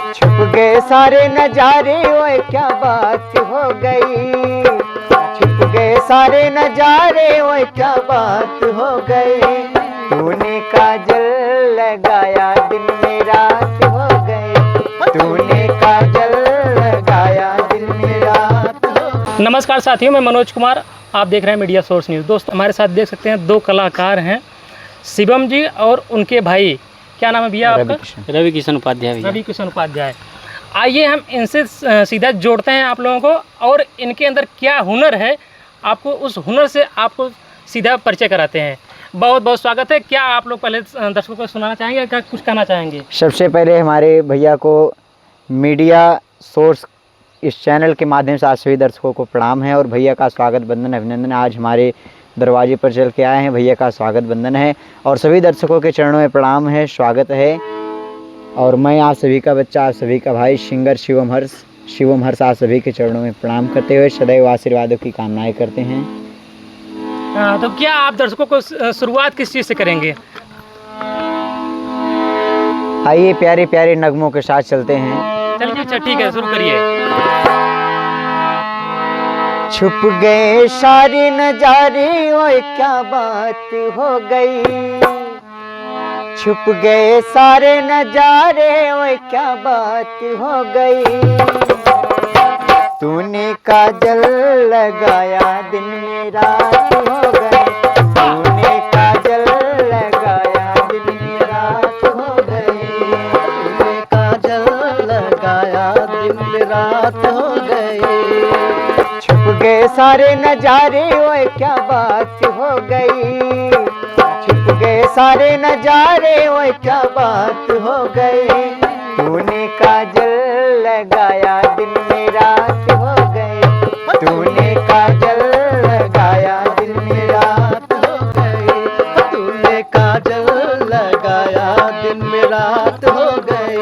छुप गए सारे नजारे, ओए क्या बात हो गई। छुप गए सारे नजारे, ओए क्या बात हो गई। तूने काजल लगाया दिन में रात हो गई। तूने काजल लगाया दिन में रात हो गई। नमस्कार साथियों, मैं मनोज कुमार, आप देख रहे हैं मीडिया सोर्स न्यूज़। दोस्त, हमारे साथ देख सकते हैं दो कलाकार हैं, शिवम जी और उनके भाई। क्या नाम है भैया आपका? रवि किशन उपाध्याय। रवि किशन उपाध्याय। आइए हम इनसे सीधा जोड़ते हैं आप लोगों को, और इनके अंदर क्या हुनर है, आपको उस हुनर से आपको सीधा परिचय कराते हैं। बहुत बहुत स्वागत है। क्या आप लोग पहले दर्शकों को सुनाना चाहेंगे, क्या कुछ कहना चाहेंगे? सबसे पहले हमारे भैया को मीडिया सोर्स इस चैनल के माध्यम से आज सभी दर्शकों को प्रणाम है और भैया का स्वागत बंधन अभिनंदन। आज हमारे दरवाजे पर चल के आए हैं, भैया का स्वागत बंधन है और सभी दर्शकों के चरणों में प्रणाम है, स्वागत है। और मैं आप सभी का बच्चा, आप सभी का भाई सिंगर शिवम हर्ष आप सभी के चरणों में प्रणाम करते हुए सदैव आशीर्वादों की कामनाएं करते हैं। तो क्या आप दर्शकों को शुरुआत किस चीज़ से करेंगे? आइए प्यारे प्यारे नगमों के साथ चलते हैं। चलिए, अच्छा ठीक है, शुरू करिए। छुप गए सारे नजारे, ओए क्या बात हो गई। छुप गए सारे नजारे, ओए क्या बात हो गई। तूने काजल लगाया दिन में रात हो गई। तूने काजल लगाया दिन में रात हो गई। तूने काजल लगाया दिन में रात हो गई। छुप गए सारे नजारे, ओए क्या बात हो गई। छुप गए सारे नजारे, ओए क्या बात हो गई। तूने काजल लगाया दिन में रात हो गई। तूने काजल लगाया दिन में रात हो गई। तूने काजल लगाया दिन में रात हो गई।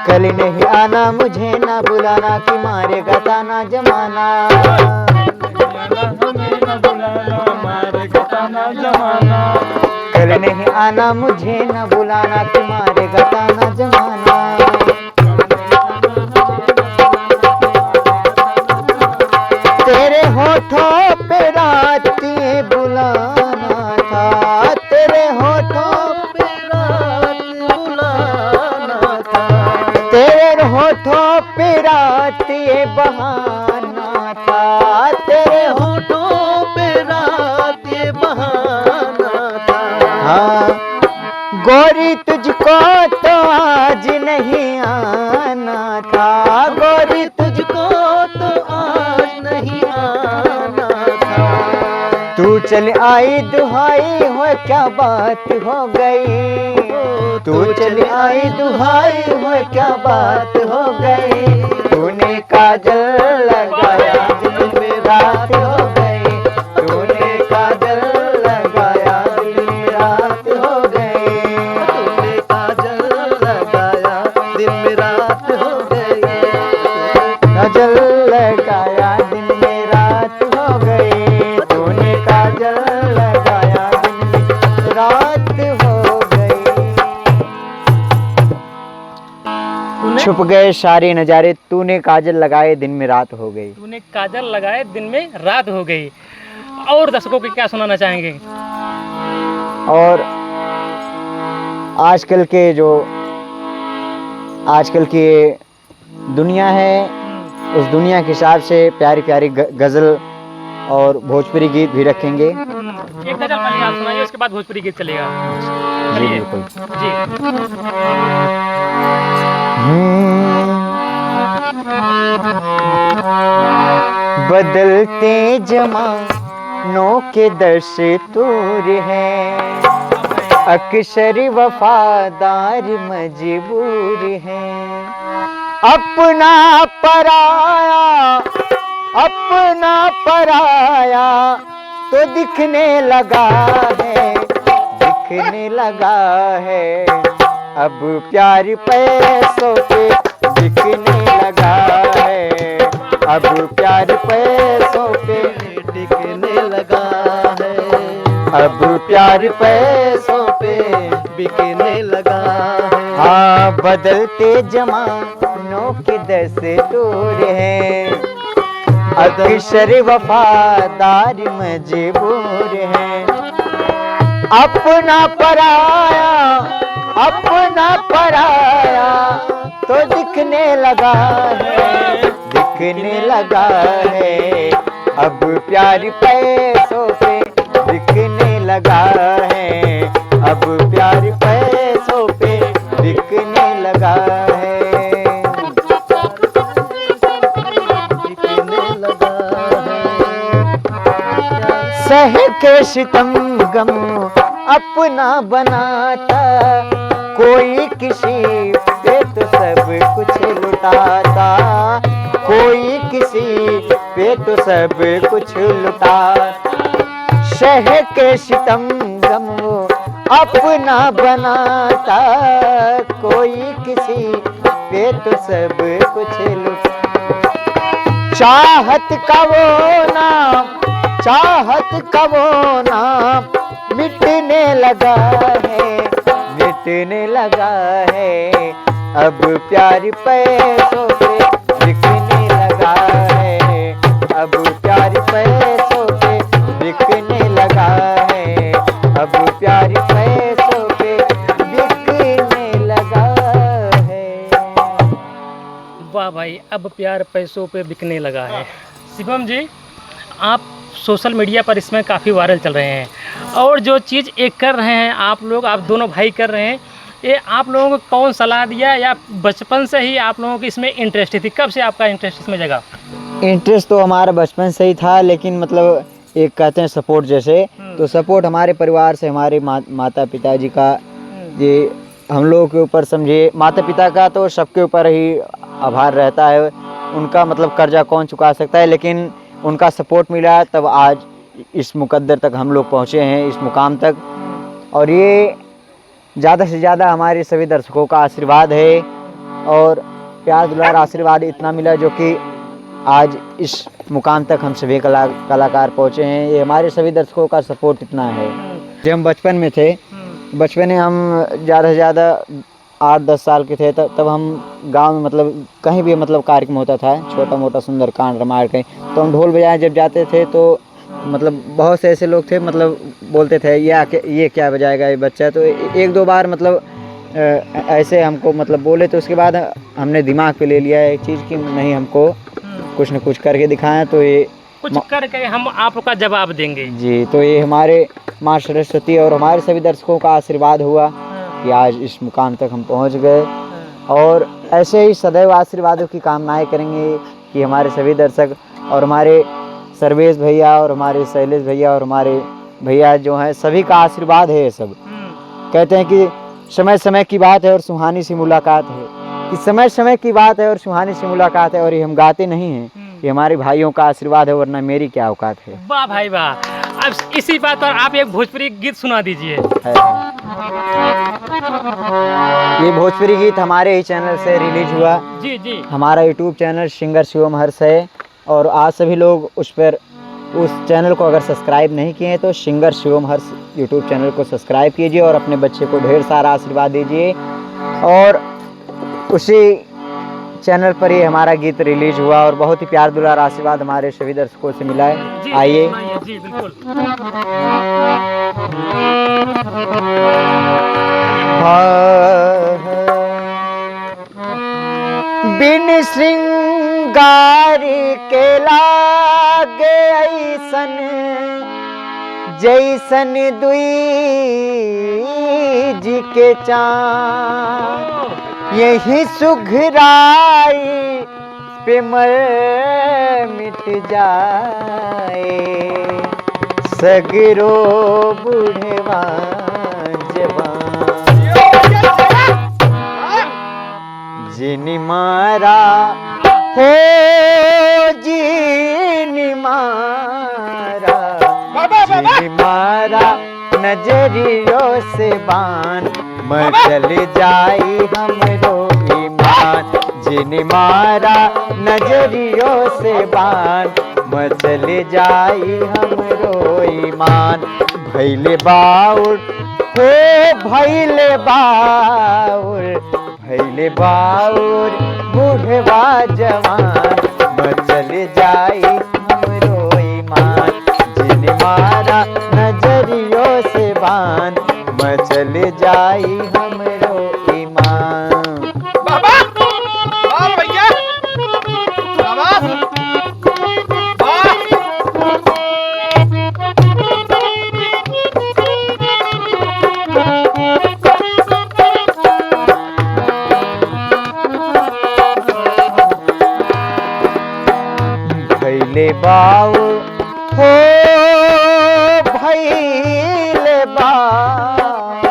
कल नहीं आना मुझे ना बुलाना, कि मारेगा ताना जमाना। कल नहीं आना मुझे ना बुलाना, कि मारेगा ताना जमाना। तेरे होठों पे रातें बुलाना था। तेरे होठों पे रात बुलाना था। तेरे होठों पे रात ये बहाना था। तेरे होठों पे रात ये बहाना था। हाँ, गोरी तुझको तो आज नहीं आना था। गोरी तुझको तो आज नहीं आना था। तू चल आई दुहाई हो, क्या बात हो गई। तू चल आई दुहाई हो, क्या बात हो गई। तूने काजल लगाया दिल में रात हो गई। तूने काजल लगाया दिल में रात हो गई। तूने काजल लगाया दिल में रात हो गई। काजल लगाया दिल में रात हो गई। तूने काजल लगाया दिल में रात हो गई। छुप गए सारे नजारे, तूने काजल लगाए दिन में रात हो गई। तूने काजल लगाए दिन में रात हो गई। और दर्शकों को क्या सुनाना चाहेंगे? और आजकल की दुनिया है, उस दुनिया के हिसाब से प्यारी प्यारी गजल और भोजपुरी गीत भी रखेंगे। एक गजल पहले आप सुनाइए, उसके बाद भोजपुरी गीत चलेगा। जी चलिए। बिल्कुल जी। बदलते जमानों के दस्तूर हैं, अक्सर वफादार मजबूर हैं। अपना पराया तो दिखने लगा है, अब प्यार पैसों पे बिकने लगा है, अब प्यार पैसों पे टिकने लगा है, अब प्यार पैसों पे बिकने लगा है। हाँ, बदलते जमानों के दस्तूर हैं, अक्सर वफादार मजबूर हैं। अपना पराया तो दिखने लगा है, दिखने लगा है। अब प्यार पैसों पे बिकने लगा है, अब प्यार पैसों पे बिकने लगा है। बिकने लगा है। सह के सितम गम अपना बनाता, कोई किसी पे तो सब कुछ लुटाता, कोई किसी पे तो सब कुछ लुटा। शह के सितम गम अपना बनाता, कोई किसी पे तो सब कुछ लुटा। चाहत का वो नाम मिटने लगा है, मिटने लगा है। अब प्यार पैसों पे बिकने लगा है, अब प्यार पैसों पे बिकने लगा है, अब प्यार पैसों पे बिकने लगा है। वाह भाई, अब प्यार पैसों पे बिकने लगा है। शिवम जी, आप सोशल मीडिया पर इसमें काफ़ी वायरल चल रहे हैं, और जो चीज़ एक कर रहे हैं आप लोग, आप दोनों भाई कर रहे हैं, ये आप लोगों को कौन सलाह दिया, या बचपन से ही आप लोगों की इसमें इंटरेस्ट थी? कब से आपका इंटरेस्ट इसमें जगा? इंटरेस्ट तो हमारा बचपन से ही था, लेकिन मतलब एक कहते हैं सपोर्ट जैसे, तो सपोर्ट हमारे परिवार से, हमारे माता पिता जी का, ये हम लोगों के ऊपर समझिए, माता पिता का तो सबके ऊपर ही आभार रहता है, उनका मतलब कर्जा कौन चुका सकता है, लेकिन उनका सपोर्ट मिला तब आज इस मुकद्दर तक हम लोग पहुँचे हैं, इस मुकाम तक। और ये ज़्यादा से ज़्यादा हमारे सभी दर्शकों का आशीर्वाद है, और प्यार दुलार आशीर्वाद इतना मिला जो कि आज इस मुकाम तक हम सभी कलाकार पहुँचे हैं। ये हमारे सभी दर्शकों का सपोर्ट इतना है। जब हम बचपन में थे, बचपन में हम ज़्यादा से ज़्यादा 8-10 साल के थे, तब हम गांव में मतलब कहीं भी मतलब कार्यक्रम होता था, छोटा मोटा सुंदरकांड रामायण कहीं, तो हम ढोल बजाए जब जाते थे तो मतलब बहुत से ऐसे लोग थे, मतलब बोलते थे ये क्या बजाएगा ये बच्चा। तो एक दो बार मतलब ऐसे हमको मतलब बोले, तो उसके बाद हमने दिमाग पे ले लिया एक चीज़ कि नहीं, हमको कुछ न कुछ करके दिखाएं, तो ये कुछ करके हम आपका जवाब देंगे जी। तो ये हमारे माँ सरस्वती और हमारे सभी दर्शकों का आशीर्वाद हुआ कि आज इस मुकाम तक हम पहुंच गए, और ऐसे ही सदैव आशीर्वादों की कामनाएं करेंगे कि हमारे सभी दर्शक और हमारे सर्वेश भैया और हमारे शैलेश भैया और हमारे भैया जो हैं, सभी का आशीर्वाद है। ये सब कहते हैं कि समय समय की बात है और सुहानी सी मुलाकात है, कि समय समय की बात है और सुहानी सी मुलाकात है, और ये हम गाते नहीं हैं, ये हमारे भाइयों का आशीर्वाद है, वरना मेरी क्या औकात है। वाह भाई वाह। अब इसी बात पर आप एक भोजपुरी गीत सुना दीजिए। ये भोजपुरी गीत हमारे ही चैनल से रिलीज हुआ। जी जी। हमारा यूट्यूब चैनल सिंगर शिवम हर्ष है, और आज सभी लोग उस चैनल को अगर सब्सक्राइब नहीं किए हैं तो सिंगर शिवम हर्ष यूट्यूब चैनल को सब्सक्राइब कीजिए, और अपने बच्चे को ढेर सारा आशीर्वाद दीजिए। और उसी चैनल पर ही हमारा गीत रिलीज हुआ, और बहुत ही प्यार दुलार आशीर्वाद हमारे सभी दर्शकों से मिला है। आइए। जी बिल्कुल। बिन श्रृंगार के लागे ऐसन, जैसन दुई जी के चाँद, यही सुघराई पे मर मिट जाए, सगरो बुढ़वा जवान, जिन मारा हो जिन मारा, जिन मारा नजरियों से बान, मचल जाई हमरो ईमान, जिन मारा नजरियों से बान, मचल जाई हमरो ईमान। भैले बाउर हो भैले बाउर, भैले बाउर बूढ़वा जवान, मचल जाई हमरो ईमान, जिन मारा नजरियों से बान, मचल जाई हमरो ईमान। बाबा वाह भैया बाबा भैले बाउर हो भैले बाउर,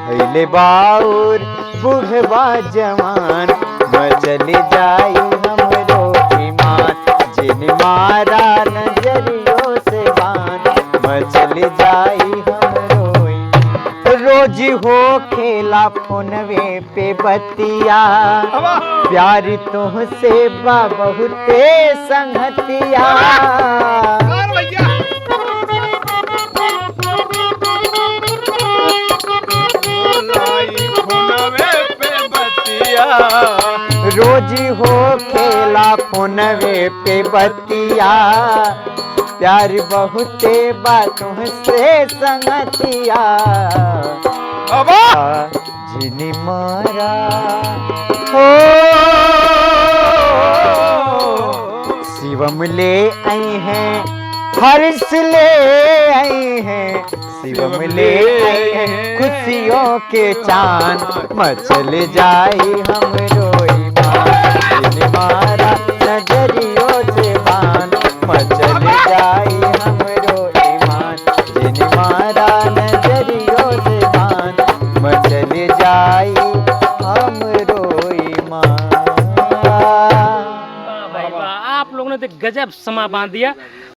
भैले बाउर बूढ़वा जवान, मचल जाई हमरो ईमान, जिन मारा नजरियों से बान, मचल जाई हमरो ईमान। रोज हो खेला फोनवे पे बतिया, प्यार तुहसे बा बहुते संगतिया। भैया रोज हो खेला फोनवे पे बतिया, प्यार बहुते बा तुहसे संगतिया। जिन मारा हो शिवम ले आई हैं, हर्ष ले आई हैं, शिवम ले आई हैं खुशियों के चांद, मचल जाई हमरो ईमान, जिन मारा नजरियों से बान, मचल जाई हमरो ईमान, जिन मारा नजरियों से बान, मचल जाई हमरो ईमान। वाह भाई वाह, आप लोगों ने तो गजब समा बांध दिया।